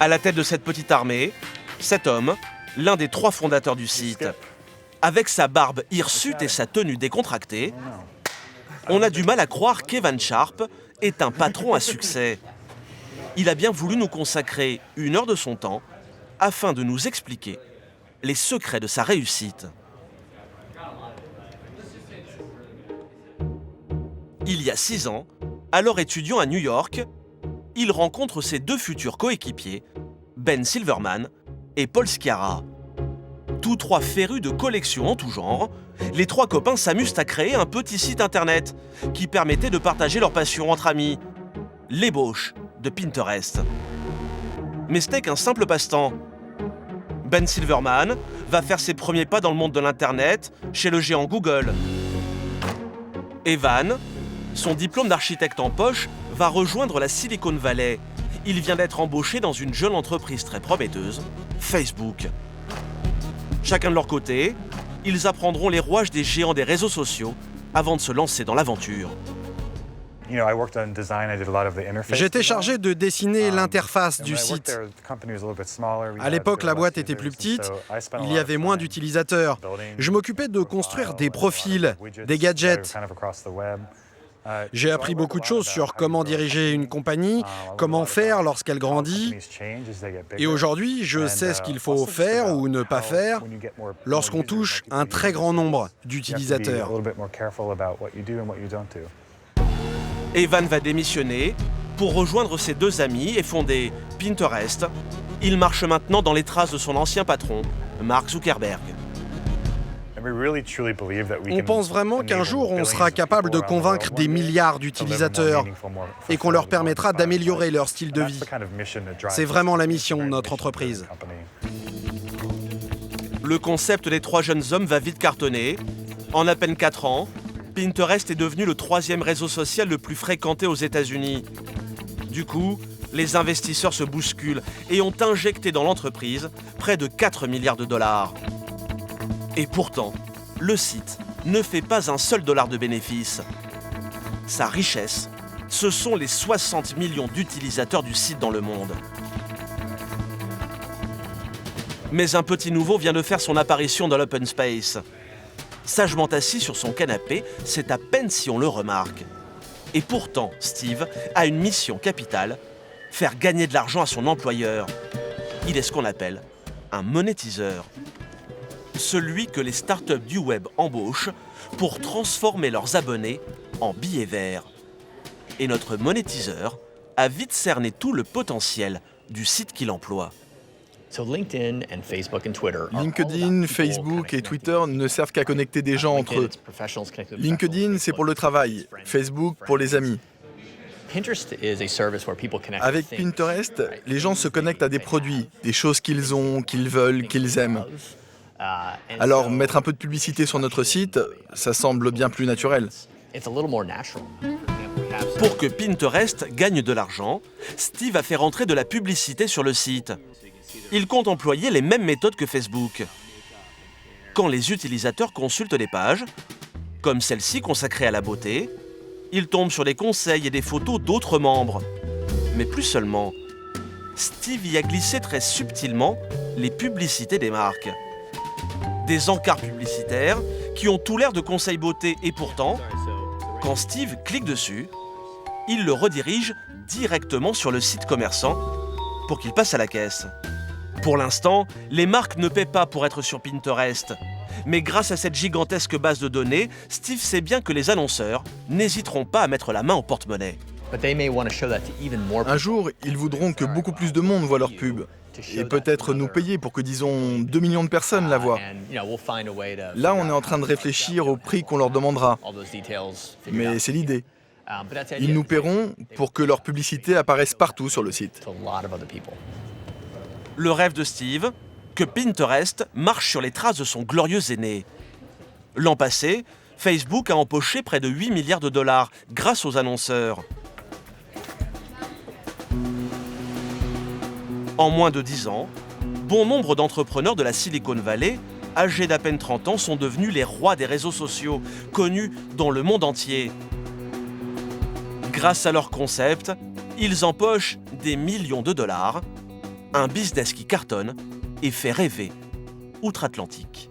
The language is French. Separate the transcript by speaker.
Speaker 1: À la tête de cette petite armée, cet homme, l'un des 3 fondateurs du site. Avec sa barbe hirsute et sa tenue décontractée, on a du mal à croire qu'Evan Sharp est un patron à succès. Il a bien voulu nous consacrer 1 heure de son temps afin de nous expliquer les secrets de sa réussite. Il y a 6 ans, alors étudiant à New York, il rencontre ses 2 futurs coéquipiers, Ben Silverman et Paul Sciarra. Tous 3 férus de collections en tout genre, les 3 copains s'amusent à créer un petit site internet qui permettait de partager leur passion entre amis, l'ébauche de Pinterest. Mais ce n'est qu'un simple passe-temps. Ben Silverman va faire ses premiers pas dans le monde de l'internet chez le géant Google. Evan, son diplôme d'architecte en poche, va rejoindre la Silicon Valley. Il vient d'être embauché dans une jeune entreprise très prometteuse, Facebook. Chacun de leur côté, ils apprendront les rouages des géants des réseaux sociaux avant de se lancer dans l'aventure.
Speaker 2: J'étais chargé de dessiner l'interface du site. À l'époque, la boîte était plus petite, il y avait moins d'utilisateurs. Je m'occupais de construire des profils, des gadgets. J'ai appris beaucoup de choses sur comment diriger une compagnie, comment faire lorsqu'elle grandit. Et aujourd'hui, je sais ce qu'il faut faire ou ne pas faire lorsqu'on touche un très grand nombre d'utilisateurs.
Speaker 1: Evan va démissionner pour rejoindre ses 2 amis et fonder Pinterest. Il marche maintenant dans les traces de son ancien patron, Mark Zuckerberg.
Speaker 2: On pense vraiment qu'un jour, on sera capable de convaincre des milliards d'utilisateurs et qu'on leur permettra d'améliorer leur style de vie. C'est vraiment la mission de notre entreprise.
Speaker 1: Le concept des 3 jeunes hommes va vite cartonner. En à peine 4 ans, Pinterest est devenu le 3e réseau social le plus fréquenté aux États-Unis. Du coup, les investisseurs se bousculent et ont injecté dans l'entreprise près de 4 milliards de dollars. Et pourtant, le site ne fait pas un seul dollar de bénéfice. Sa richesse, ce sont les 60 millions d'utilisateurs du site dans le monde. Mais un petit nouveau vient de faire son apparition dans l'open space. Sagement assis sur son canapé, c'est à peine si on le remarque. Et pourtant, Steve a une mission capitale, faire gagner de l'argent à son employeur. Il est ce qu'on appelle un monétiseur. Celui que les startups du web embauchent pour transformer leurs abonnés en billets verts. Et notre monétiseur a vite cerné tout le potentiel du site qu'il emploie.
Speaker 3: LinkedIn, Facebook et Twitter ne servent qu'à connecter des gens entre eux. LinkedIn, c'est pour le travail, Facebook pour les amis. Avec Pinterest, les gens se connectent à des produits, des choses qu'ils ont, qu'ils veulent, qu'ils aiment. Alors, mettre un peu de publicité sur notre site, ça semble bien plus naturel.
Speaker 1: Pour que Pinterest gagne de l'argent, Steve a fait rentrer de la publicité sur le site. Il compte employer les mêmes méthodes que Facebook. Quand les utilisateurs consultent les pages, comme celle-ci consacrée à la beauté, ils tombent sur des conseils et des photos d'autres membres. Mais plus seulement. Steve y a glissé très subtilement les publicités des marques. Des encarts publicitaires qui ont tout l'air de conseils beauté et pourtant, quand Steve clique dessus, il le redirige directement sur le site commerçant pour qu'il passe à la caisse. Pour l'instant, les marques ne paient pas pour être sur Pinterest. Mais grâce à cette gigantesque base de données, Steve sait bien que les annonceurs n'hésiteront pas à mettre la main au porte-monnaie.
Speaker 3: Un jour, ils voudront que beaucoup plus de monde voit leur pub. Et peut-être nous payer pour que, disons, 2 millions de personnes la voient. Là, on est en train de réfléchir au prix qu'on leur demandera. Mais c'est l'idée. Ils nous paieront pour que leur publicité apparaisse partout sur le site.
Speaker 1: Le rêve de Steve, que Pinterest marche sur les traces de son glorieux aîné. L'an passé, Facebook a empoché près de 8 milliards de dollars grâce aux annonceurs. En moins de 10 ans, bon nombre d'entrepreneurs de la Silicon Valley, âgés d'à peine 30 ans, sont devenus les rois des réseaux sociaux, connus dans le monde entier. Grâce à leur concept, ils empochent des millions de dollars Un business qui cartonne et fait rêver outre-Atlantique.